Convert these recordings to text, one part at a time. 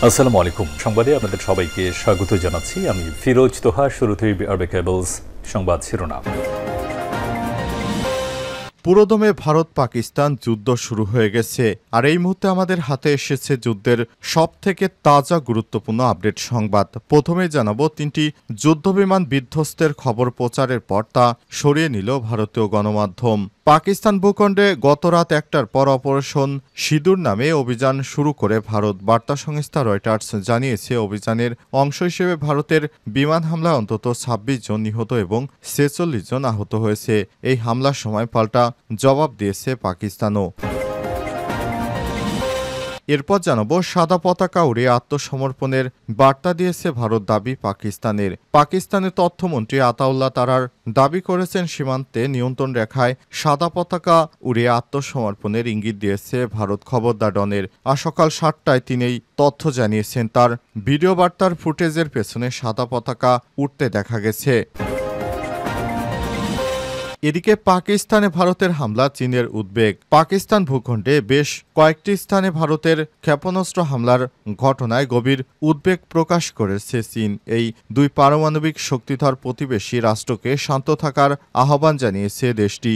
আসসালামু আলাইকুম। সংবাদে আপনাদের সবাইকে স্বাগত জানাচ্ছি। আমি ফিরোজ তোহা। শুরুতেই আরবে কেবলস সংবাদ শিরোনাম। পুরোদমে ভারত পাকিস্তান যুদ্ধ শুরু হয়ে গেছে, আর এই মুহূর্তে আমাদের হাতে এসেছে যুদ্ধের সবথেকে তাজা গুরুত্বপূর্ণ আপডেট সংবাদ। প্রথমে জানাবো, 3টি যুদ্ধবিমান বিধ্বস্তের খবর প্রচারের পর তা সরিয়ে নিল ভারতীয় গণমাধ্যম। পাকিস্তান ভূখণ্ডে গতরাত 1টার পর অপারেশন সিঁদুর নামে অভিযান শুরু করে ভারত। বার্তা সংস্থা রয়টার্স জানিয়েছে, অভিযানের অংশ হিসেবে ভারতের বিমান হামলায় অন্তত 26 জন নিহত এবং 46 জন আহত হয়েছে। এই হামলার সময় পাল্টা জবাব দিয়েছে পাকিস্তানও। এরপর জানাবো, সাদা পতাকা উড়িয়ে আত্মসমর্পণের বার্তা দিয়েছে ভারত দাবি পাকিস্তানের। পাকিস্তানের তথ্যমন্ত্রী আতাউল্লাহ তারার দাবি করেছেন, সীমান্তে নিয়ন্ত্রণ রেখায় সাদা পতাকা উড়িয়ে আত্মসমর্পণের ইঙ্গিত দিয়েছে ভারত। খবরদার ডনের। আর সকাল 7টায় তিনি এই তথ্য জানিয়েছেন। তার ভিডিও বার্তার ফুটেজের পেছনে সাদা পতাকা উঠতে দেখা গেছে। এদিকে পাকিস্তানে ভারতের হামলা চীনের উদ্বেগ। পাকিস্তান ভূখণ্ডে বেশ কয়েকটি স্থানে ভারতের ক্ষেপণাস্ত্র হামলার ঘটনায় গভীর উদ্বেগ প্রকাশ করেছে চীন। এই দুই পারমাণবিক শক্তিধর প্রতিবেশী রাষ্ট্রকে শান্ত থাকার আহ্বান জানিয়েছে দেশটি।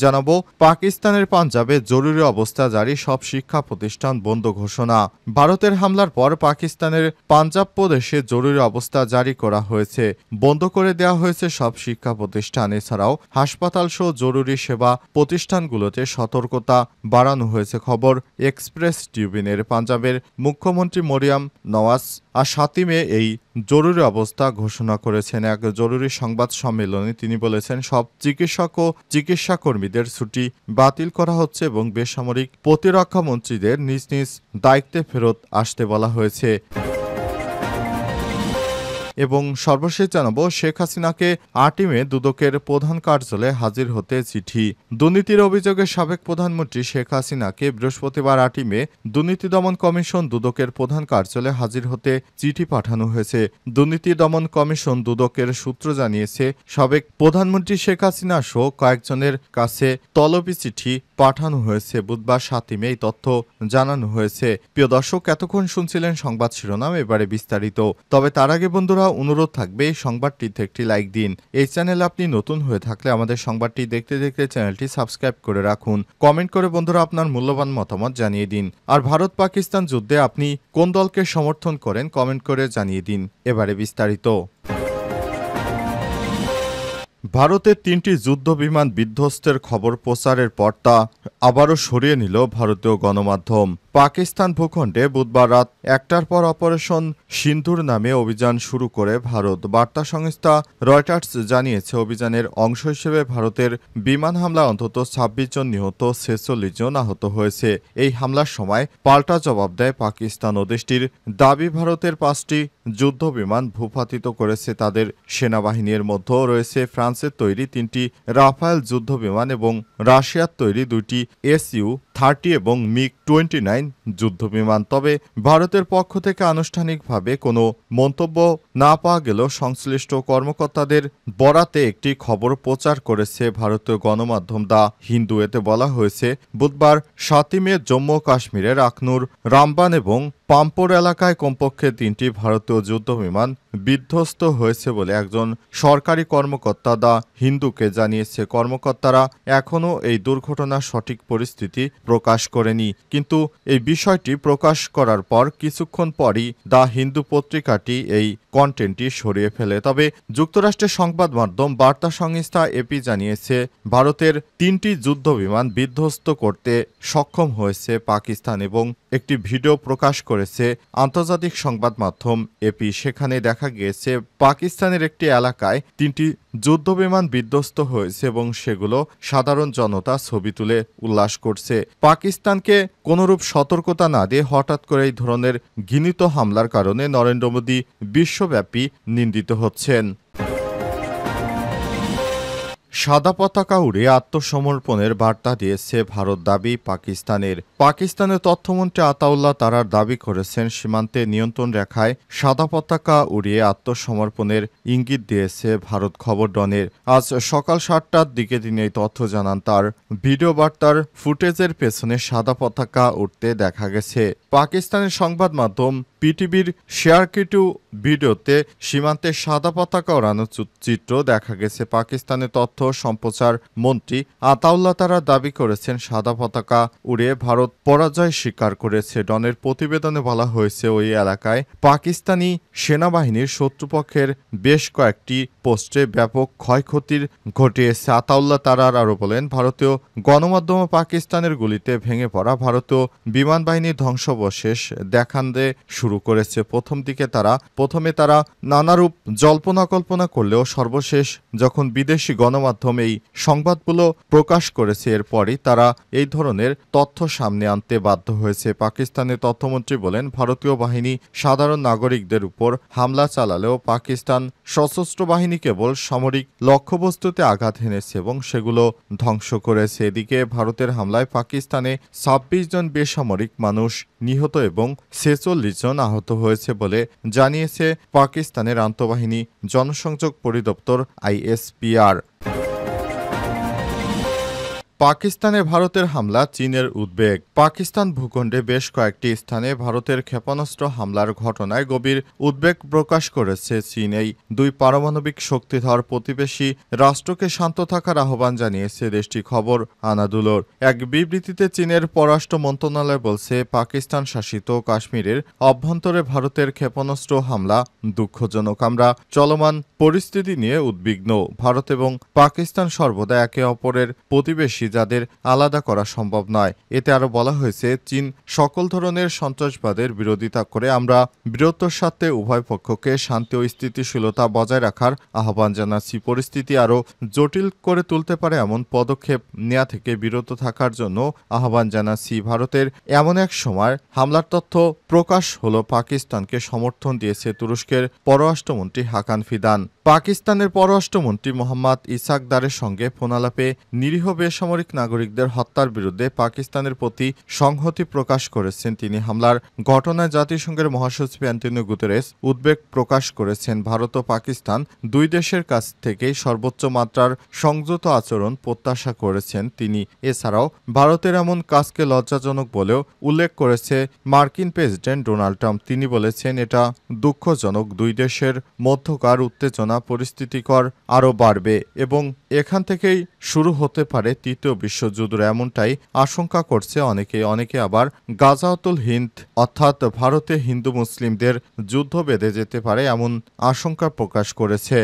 জানাবো, পাকিস্তানের পাঞ্জাবে জরুরি অবস্থা জারি, সব শিক্ষা প্রতিষ্ঠান বন্ধ ঘোষণা। ভারতের হামলার পর পাকিস্তানের পাঞ্জাব প্রদেশে জরুরি অবস্থা জারি করা হয়েছে। বন্ধ করে দেওয়া হয়েছে সব শিক্ষা প্রতিষ্ঠান। এছাড়াও হাসপাতাল সহ জরুরি সেবা প্রতিষ্ঠানগুলোতে সতর্কতা বাড়ানো হয়েছে। খবর এক্সপ্রেস ট্রিবিউনের। পাঞ্জাবের মুখ্যমন্ত্রী মরিয়াম নওয়াজ আর 7ই মে এই জরুরি অবস্থা ঘোষণা করেছেন। এক জরুরি সংবাদ সম্মেলনে তিনি বলেছেন, সব চিকিৎসক ও চিকিৎসা কর্মীদের ছুটি বাতিল করা হচ্ছে এবং বেসামরিক প্রতিরক্ষা মন্ত্রীদের নিজ নিজ দায়িত্বে ফেরত আসতে বলা হয়েছে। এবং সর্বশেষ জানাবো, শেখ হাসিনাকে 8ই মে দুদকের প্রধান কার্যালয়ে হাজির হতে চিঠি। দুর্নীতির অভিযোগে সাবেক প্রধানমন্ত্রী শেখ হাসিনাকে বৃহস্পতিবার 8ই মে দুর্নীতি দমন কমিশন দুদকের প্রধান কার্যালয়ে হাজির হতে চিঠি পাঠানো হয়েছে। দুর্নীতি দমন কমিশন দুদকের সূত্র জানিয়েছে, সাবেক প্রধানমন্ত্রী শেখ হাসিনা সহ কয়েকজনের কাছে তলবি চিঠি পাঠানো হয়েছে। বুধবার 7ই মে এই তথ্য জানানো হয়েছে। প্রিয় দর্শক, এতক্ষণ শুনছিলেন সংবাদ শিরোনাম, এবারে বিস্তারিত। তবে তার আগে বন্ধুরা, অনুরোধ থাকবে এই সংবাদটিতে একটি লাইক দিন। এই চ্যানেলে আপনি নতুন হয়ে থাকলে আমাদের সংবাদটি দেখতে দেখতে চ্যানেলটি সাবস্ক্রাইব করে রাখুন। কমেন্ট করে বন্ধুরা আপনার মূল্যবান মতামত জানিয়ে দিন। আর ভারত পাকিস্তান যুদ্ধে আপনি কোন দলকে সমর্থন করেন কমেন্ট করে জানিয়ে দিন। এবারে বিস্তারিত। ভারতের 3টি যুদ্ধবিমান বিধ্বস্তের খবর প্রচারের পর তা আবারও সরিয়ে নিল ভারতীয় গণমাধ্যম। পাকিস্তান ভূখণ্ডে বুধবার রাত 1টার পর অপারেশন সিঁদুর নামে অভিযান শুরু করে ভারত। বার্তা সংস্থা রয়টার্স জানিয়েছে, অভিযানের অংশ হিসেবে ভারতের বিমান হামলায় অন্তত 26 জন নিহত, 46 জন আহত হয়েছে। এই হামলার সময় পাল্টা জবাব দেয় পাকিস্তান ও দেশটির দাবি ভারতের 5টি যুদ্ধবিমান ভূপাতিত করেছে তাদের সেনাবাহিনীর মধ্যে রয়েছে ফ্রান্সের তৈরি 3টি রাফায়েল যুদ্ধবিমান এবং রাশিয়ার তৈরি 2টি SU-30 এবং MiG-29 যুদ্ধবিমান। তবে ভারতের পক্ষ থেকে আনুষ্ঠানিকভাবে কোনো মন্তব্য না পাওয়া গেলেও সংশ্লিষ্ট কর্মকর্তাদের বরাতে একটি খবর প্রচার করেছে ভারতীয় গণমাধ্যম দ্য হিন্দু। এতে বলা হয়েছে, বুধবার 7ই মে জম্মু ও কাশ্মীরের আখনুর, রামবান এবং পাম্পোর এলাকায় কমপক্ষে 3টি ভারতীয় যুদ্ধবিমান বিধ্বস্ত হয়েছে বলে একজন সরকারি কর্মকর্তা দ্য হিন্দুকে জানিয়েছে। কর্মকর্তারা এখনও এই দুর্ঘটনার সঠিক পরিস্থিতি প্রকাশ করেনি, কিন্তু এই বিষয়টি প্রকাশ করার পর কিছুক্ষণ পরই দ্য হিন্দু পত্রিকাটি এই কন্টেন্টটি সরিয়ে ফেলে। তবে যুক্তরাষ্ট্রের সংবাদ মাধ্যম বার্তা সংস্থা এপি জানিয়েছে, ভারতের 3টি যুদ্ধবিমান বিধ্বস্ত করতে সক্ষম হয়েছে পাকিস্তান এবং একটি ভিডিও প্রকাশ করেছে আন্তর্জাতিক সংবাদ মাধ্যম এপি। সেখানে দেখা গিয়েছে, পাকিস্তানের একটি এলাকায় 3টি যুদ্ধবিমান বিধ্বস্ত হয়েছে এবং সেগুলো সাধারণ জনতা ছবি তুলে উল্লাস করছে। পাকিস্তানকে কোনরূপ সতর্কতা না দিয়ে হঠাৎ করে এই ধরনের ঘৃণিত হামলার কারণে নরেন্দ্র মোদী বিশ্বব্যাপী নিন্দিত হচ্ছেন। সাদা পতাকা উড়ে আত্মসমর্পণের বার্তা দিয়েছে ভারত দাবি পাকিস্তানের তথ্যমন্ত্রী আতাউল্লাহ তারার দাবি করেছেন সীমান্তে নিয়ন্ত্রণ রেখায় সাদা পতাকা উড়িয়ে আত্মসমর্পণের ইঙ্গিত দিয়েছে ভারত। খবর ডনের আজ সকাল 7টার দিকে তিনি এই তথ্য জানান। তার ভিডিও বার্তার ফুটেজের পেছনে সাদা পতাকা উঠতে দেখা গেছে। পাকিস্তানের সংবাদ মাধ্যম পিটিভির শেয়ারকৃত ভিডিওতে সীমান্তে সাদা পতাকা ওড়ানোর চিত্র দেখা গেছে। পাকিস্তানের তথ্য সম্প্রচার মন্ত্রী আতাউল্লাহ তারা দাবি করেছেন সাদা পতাকা উড়িয়ে ভারত পরাজয় স্বীকার করেছে। ডনের প্রতিবেদনে বলা হয়েছে ওই এলাকায় পাকিস্তানি সেনাবাহিনীর শত্রুপক্ষের বেশ কয়েকটি পোস্টে ব্যাপক ক্ষয়ক্ষতির ঘটিয়েছে। আতাউল্লাহ তারার আরও বলেন, ভারতীয় গণমাধ্যম পাকিস্তানের গুলিতে ভেঙে পড়া ভারতীয় বিমান বাহিনীর ধ্বংসাবশেষ দেখাতে শুরু করেছে। প্রথমে তারা নানারূপ জল্পনা কল্পনা করলেও সর্বশেষ যখন বিদেশি গণমাধ্যম এই সংবাদগুলো প্রকাশ করেছে, এরপরই তারা এই ধরনের তথ্য সামনে আনতে বাধ্য হয়েছে। পাকিস্তানের তথ্যমন্ত্রী বলেন, ভারতীয় বাহিনী সাধারণ নাগরিকদের উপর হামলা চালালেও পাকিস্তান সশস্ত্র বাহিনী কেবল সামরিক লক্ষ্যবস্তুতে আঘাত হেনেছে এবং সেগুলো ধ্বংস করেছে। এদিকে ভারতের হামলায় পাকিস্তানে ২৬ জন বেসামরিক মানুষ নিহত এবং ৪৬ জন আহত হয়েছে বলে জানিয়েছে পাকিস্তানের আন্তঃবাহিনী জনসংযোগ পরিদপ্তর ISPR। পাকিস্তানে ভারতের হামলা চীনের উদ্বেগ। পাকিস্তান ভূখণ্ডে বেশ কয়েকটি স্থানে ভারতের ক্ষেপণাস্ত্র হামলার ঘটনায় গভীর উদ্বেগ প্রকাশ করেছে চীন। এই দুই পারমাণবিক শক্তিধর প্রতিবেশী রাষ্ট্রকে শান্ত থাকার আহ্বান জানিয়েছে দেশটি। খবর আনাদুলোর এক বিবৃতিতে চীনের পররাষ্ট্র মন্ত্রণালয় বলছে, পাকিস্তান শাসিত কাশ্মীরের অভ্যন্তরে ভারতের ক্ষেপণাস্ত্র হামলা দুঃখজনক। আমরা চলমান পরিস্থিতি নিয়ে উদ্বিগ্ন। ভারত এবং পাকিস্তান সর্বদা একে অপরের প্রতিবেশী, যাদের আলাদা করা সম্ভব নয়। এতে আরও বলা হয়েছে, চীন সকল ধরনের সন্ত্রাসবাদের বিরোধিতা করে। আমরা বীরত্বের সাথে উভয় পক্ষকে শান্তি ও স্থিতিশীলতা বজায় রাখার আহ্বান জানাচ্ছি। পরিস্থিতি আরও জটিল করে তুলতে পারে এমন পদক্ষেপ নেওয়া থেকে বিরত থাকার জন্য আহ্বান জানাচ্ছি। ভারতের এমন এক সময় হামলার তথ্য প্রকাশ হলো পাকিস্তানকে সমর্থন দিয়েছে তুরস্কের পররাষ্ট্রমন্ত্রী হাকান ফিদান। পাকিস্তানের পররাষ্ট্রমন্ত্রী মোহাম্মদ ইসাকদারের সঙ্গে ফোনালাপে নিরীহ বেসামরিক নাগরিকদের হত্যার বিরুদ্ধে পাকিস্তানের প্রতি সংহতি প্রকাশ করেছেন তিনি। হামলার ঘটনায় জাতিসংঘের মহাসচিব অ্যান্টোনিও গুতেরেস উদ্বেগ প্রকাশ করেছেন। ভারত ও পাকিস্তান দুই দেশের কাছ থেকেই সর্বোচ্চ মাত্রার সংযত আচরণ প্রত্যাশা করেছেন তিনি। এছাড়াও ভারতের এমন কাজকে লজ্জাজনক বলেও উল্লেখ করেছে মার্কিন প্রেসিডেন্ট ডোনাল্ড ট্রাম্প। তিনি বলেছেন, এটা দুঃখজনক। দুই দেশের মধ্যকার উত্তেজনা পরিস্থিতিকর আরও বাড়বে এবং এখান থেকেই শুরু হতে পারে তৃতীয় বিশ্বযুদ্ধ, এমনটাই আশঙ্কা করছে অনেকে আবার গাজাওয়াতুল হিন্দ অর্থাৎ ভারতে হিন্দু মুসলিমদের যুদ্ধ বেঁধে যেতে পারে এমন আশঙ্কা প্রকাশ করেছে।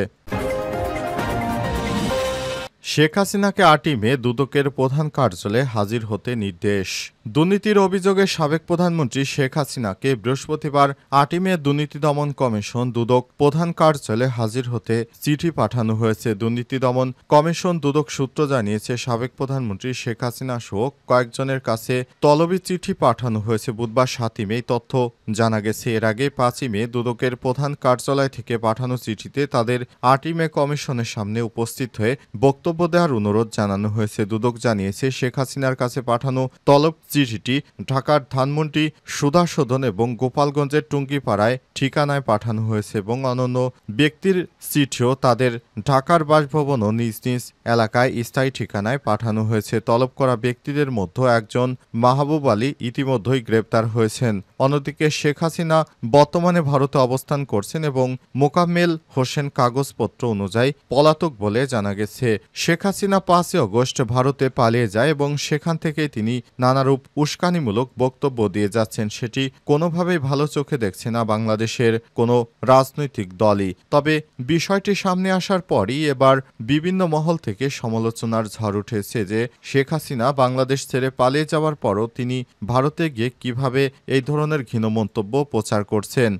শেখ হাসিনাকে ৮ই মে দুদকের প্রধান কার্যালয়ে হাজির হতে নির্দেশ। দুর্নীতির অভিযোগে সাবেক প্রধানমন্ত্রী শেখ হাসিনাকে বৃহস্পতিবার ৮ই মে দুর্নীতি দমন কমিশন দুদক প্রধান কার্যালয়ে হাজির হতে চিঠি পাঠানো হয়েছে। দুর্নীতি দমন কমিশন দুদক সূত্র জানিয়েছে, সাবেক প্রধানমন্ত্রী শেখ হাসিনা সহ কয়েকজনের কাছে তলবি চিঠি পাঠানো হয়েছে। বুধবার ৭ই মে তথ্য জানা গেছে। এর আগে ৫ই মে দুদকের প্রধান কার্যালয় থেকে পাঠানো চিঠিতে তাদের ৮ই মে কমিশনের সামনে উপস্থিত হয়ে বক্তব্য দেওয়ার অনুরোধ জানানো হয়েছে। দুদক জানিয়েছে, শেখ হাসিনার কাছে পাঠানো তলব চিঠিটি ঢাকার ধানমন্ডি, সুধাসদন এবং গোপালগঞ্জের টুঙ্গিপাড়ায় ঠিকানায় পাঠানো হয়েছে এবং অন্যান্য ব্যক্তির চিঠিও তাদের ঢাকার বাসভবন ও নিজ নিজ এলাকায় স্থায়ী ঠিকানায় পাঠানো হয়েছে। তলব করা ব্যক্তিদের মধ্যে একজন মাহবুব আলী ইতিমধ্যেই গ্রেপ্তার হয়েছেন। অন্যদিকে শেখ হাসিনা বর্তমানে ভারতে অবস্থান করছেন এবং মোকাম্মেল হোসেন কাগজপত্র অনুযায়ী পলাতক বলে জানা গেছে। শেখ হাসিনা ৫ই আগস্ট ভারতে পালিয়ে যায় এবং সেখান থেকে তিনি নানারূপ উস্কানিমূলক বক্তব্য দিয়ে যাচ্ছেন। সেটি কোনোভাবেই ভালো চোখে দেখছে না বাংলাদেশের কোনো রাজনৈতিক দলই। তবে বিষয়টি সামনে আসার পরই এবার বিভিন্ন মহল থেকে সমালোচনার ঝড় উঠেছে যে শেখ হাসিনা বাংলাদেশ ছেড়ে পালিয়ে যাওয়ার পরও তিনি ভারতে গিয়ে কিভাবে এই ধরনের ঘৃণ মন্তব্য প্রচার করছেন।